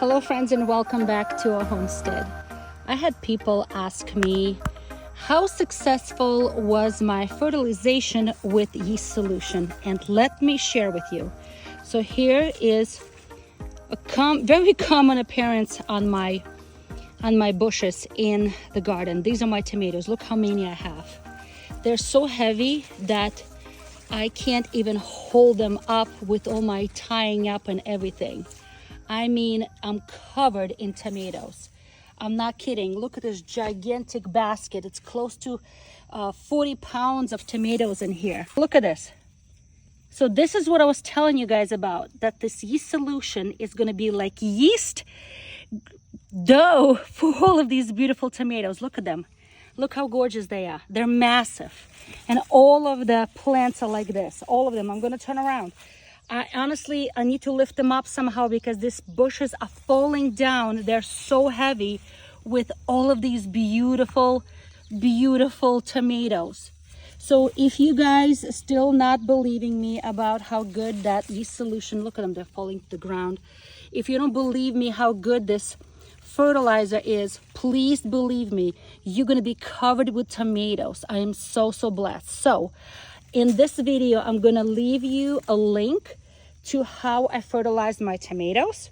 Hello friends, and welcome back to our homestead. I had people ask me how successful was my fertilization with yeast solution, and let me share with you. So here is a very common appearance on my bushes in the garden. These are my tomatoes. Look how many I have. They're so heavy that I can't even hold them up with all my tying up and everything. I mean, I'm covered in tomatoes. I'm not kidding. Look at this gigantic basket. It's close to 40 pounds of tomatoes in here. Look at this. So this is what I was telling you guys about, that this yeast solution is going to be like yeast dough for all of these beautiful tomatoes. Look at them. Look how gorgeous they are. They're massive. And all of the plants are like this. All of them. I'm going to turn around. I need to lift them up somehow because these bushes are falling down. They're so heavy with all of these beautiful, beautiful tomatoes. So if you guys still not believing me about how good that yeast solution, look at them, they're falling to the ground. If you don't believe me how good this fertilizer is, please believe me, you're going to be covered with tomatoes. I am so blessed. So in this video, I'm going to leave you a link to how I fertilized my tomatoes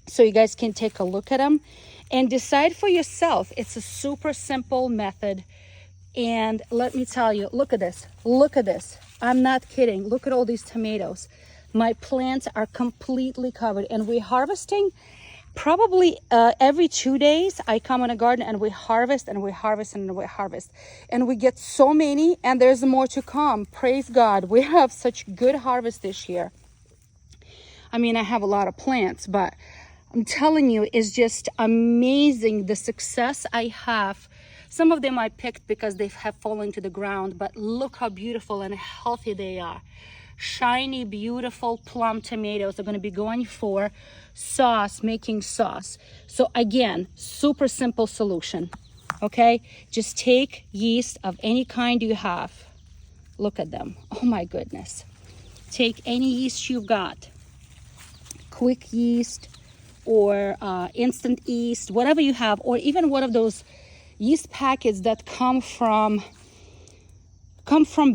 so you guys can take a look at them and decide for yourself. It's a super simple method. And let me tell you, look at this. Look at this. I'm not kidding. Look at all these tomatoes. My plants are completely covered, and we're harvesting probably every 2 days. I come in a garden and we harvest and we harvest and we harvest, and we get so many, and there's more to come. Praise God. We have such good harvest this year. I mean, I have a lot of plants, but I'm telling you, it's just amazing the success I have. Some of them I picked because they have fallen to the ground, but look how beautiful and healthy they are. Shiny, beautiful plum tomatoes are going to be going for sauce, making sauce. So again, super simple solution. Okay, just take yeast of any kind you have. Look at them. Oh my goodness. Take any yeast you've got, quick yeast or instant yeast, whatever you have, or even one of those yeast packets that come from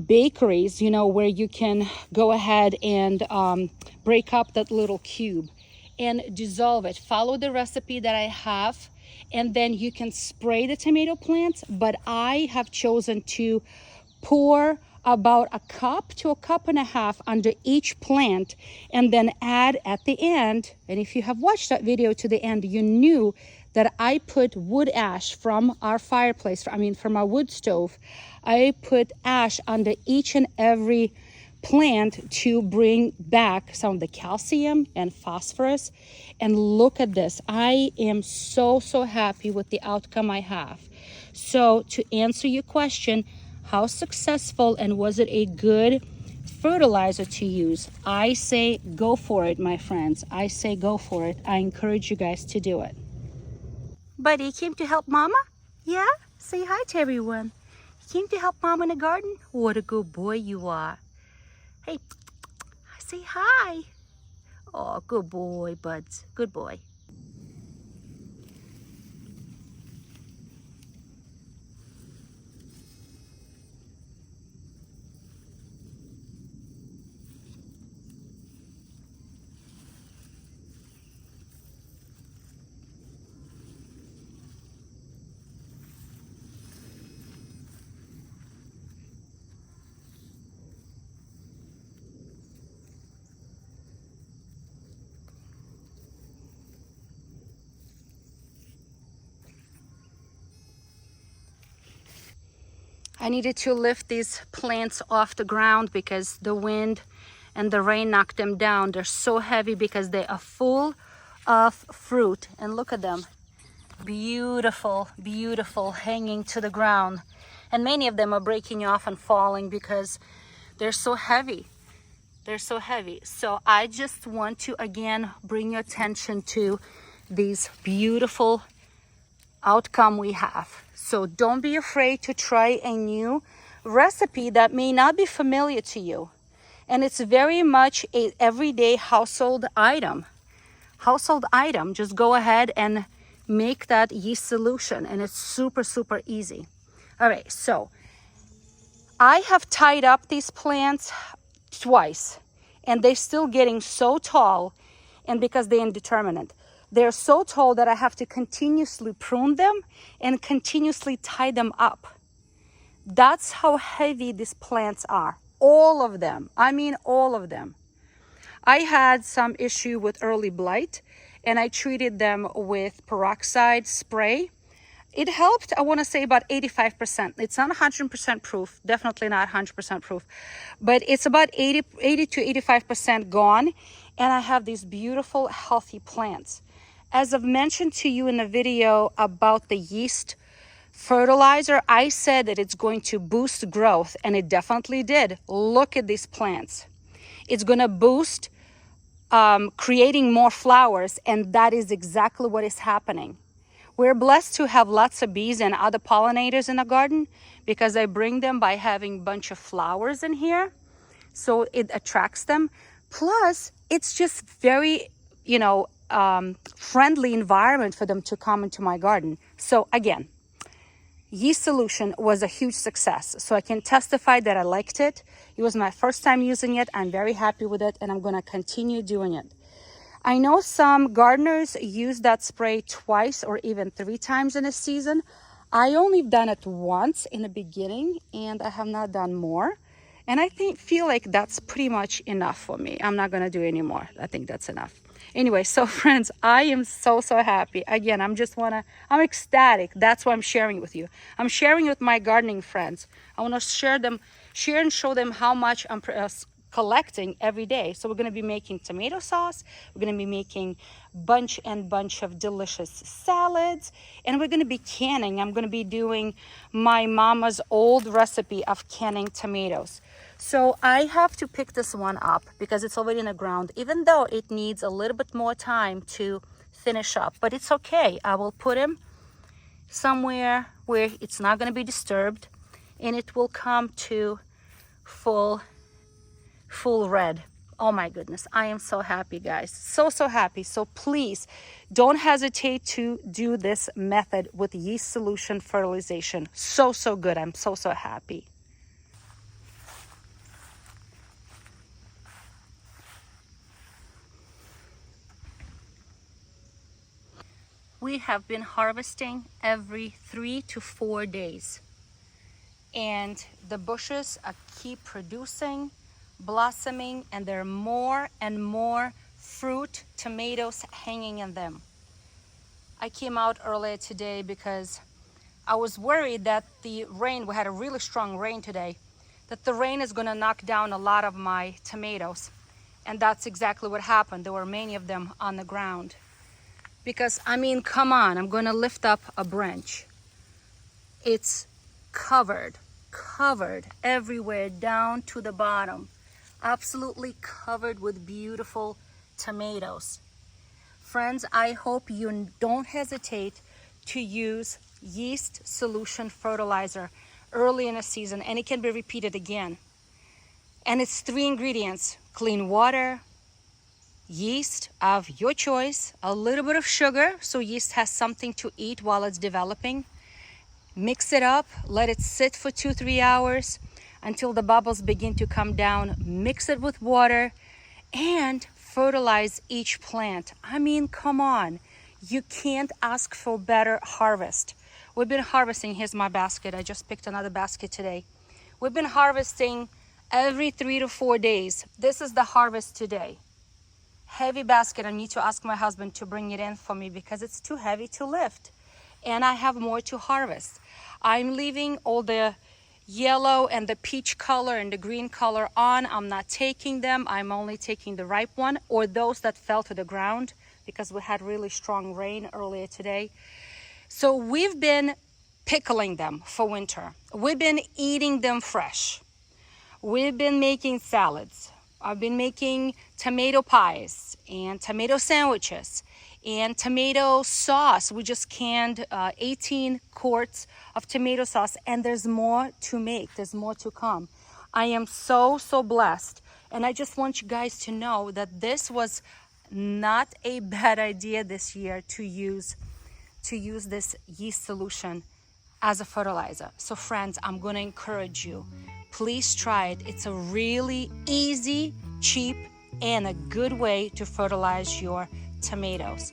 bakeries, you know, where you can go ahead and break up that little cube and dissolve it. Follow the recipe that I have, and then you can spray the tomato plants. But I have chosen to pour about a cup to a cup and a half under each plant, and then add at the end. And if you have watched that video to the end, you knew that I put wood ash from our fireplace, from our wood stove. I put ash under each and every plant to bring back some of the calcium and phosphorus. And look at this. I am so happy with the outcome I have. So to answer your question, how successful and was it a good fertilizer to use? I say go for it, my friends. I say go for it. I encourage you guys to do it. Buddy, you came to help Mama? Yeah? Say hi to everyone. You came to help Mama in the garden? What a good boy you are. Hey, say hi. Oh, good boy, Buds. Good boy. I needed to lift these plants off the ground because the wind and the rain knocked them down. They're so heavy because they are full of fruit. And look at them. Beautiful, beautiful, hanging to the ground. And many of them are breaking off and falling because they're so heavy. They're so heavy. So I just want to again bring your attention to these beautiful outcome we have. So don't be afraid to try a new recipe that may not be familiar to you. And it's very much a everyday household item. household item. Just go ahead and make that yeast solution, and it's super, super easy. All right, so I have tied up these plants twice, and they're still getting so tall, and because they're indeterminate. They're so tall that I have to continuously prune them and continuously tie them up. That's how heavy these plants are. All of them. I mean, all of them. I had some issue with early blight, and I treated them with peroxide spray. It helped, I want to say, about 85%. It's not 100% proof, definitely not 100% proof, but it's about 80 to 85% gone, and I have these beautiful, healthy plants. As I've mentioned to you in the video about the yeast fertilizer, I said that it's going to boost growth, and it definitely did. Look at these plants. It's going to boost creating more flowers, and that is exactly what is happening. We're blessed to have lots of bees and other pollinators in the garden because I bring them by having a bunch of flowers in here. So it attracts them. Plus, it's just very, friendly environment for them to come into my garden. So again, yeast solution was a huge success. So I can testify that I liked it. It was my first time using it. I'm very happy with it, and I'm going to continue doing it. I know some gardeners use that spray twice or even 3 times in a season. I only done it once in the beginning, and I have not done more. And I feel like that's pretty much enough for me. I'm not going to do any more. I think that's enough. Anyway, so friends, I am so happy. Again, I'm ecstatic. That's why I'm sharing with you. I'm sharing with my gardening friends. I want to share and show them how much I'm collecting every day. So we're going to be making tomato sauce. We're going to be making bunch of delicious salads, and we're going to be canning. I'm going to be doing my mama's old recipe of canning tomatoes. So I have to pick this one up because it's already in the ground, even though it needs a little bit more time to finish up, but it's okay. I will put him somewhere where it's not going to be disturbed, and it will come to full red. Oh my goodness, I am so happy, guys. So happy. So please don't hesitate to do this method with yeast solution fertilization. So good. I'm so happy. We have been harvesting every 3 to 4 days, and the bushes keep producing, blossoming, and there are more and more fruit, tomatoes hanging in them. I came out earlier today because I was worried that the rain, we had a really strong rain today, that the rain is going to knock down a lot of my tomatoes. And that's exactly what happened. There were many of them on the ground. Because, come on, I'm going to lift up a branch. It's covered everywhere down to the bottom. Absolutely covered with beautiful tomatoes. Friends, I hope you don't hesitate to use yeast solution fertilizer early in a season, and it can be repeated again. And it's 3 ingredients: clean water, yeast of your choice, a little bit of sugar so yeast has something to eat while it's developing. Mix it up, let it sit for 2-3 hours until the bubbles begin to come down. Mix it with water and fertilize each plant. Come on, you can't ask for better harvest. We've been harvesting, here's my basket. I just picked another basket today. We've been harvesting every 3 to 4 days. This is the harvest today. Heavy basket. I need to ask my husband to bring it in for me because it's too heavy to lift, and I have more to harvest. I'm leaving all the yellow and the peach color and the green color on. I'm not taking them. I'm only taking the ripe one or those that fell to the ground because we had really strong rain earlier today. So we've been pickling them for winter. We've been eating them fresh. We've been making salads. I've been making tomato pies and tomato sandwiches and tomato sauce. We just canned 18 quarts of tomato sauce, and there's more to make. There's more to come. I am so blessed, and I just want you guys to know that this was not a bad idea this year to use this yeast solution as a fertilizer. So friends, I'm going to encourage you, please try it. It's a really easy, cheap, and a good way to fertilize your tomatoes.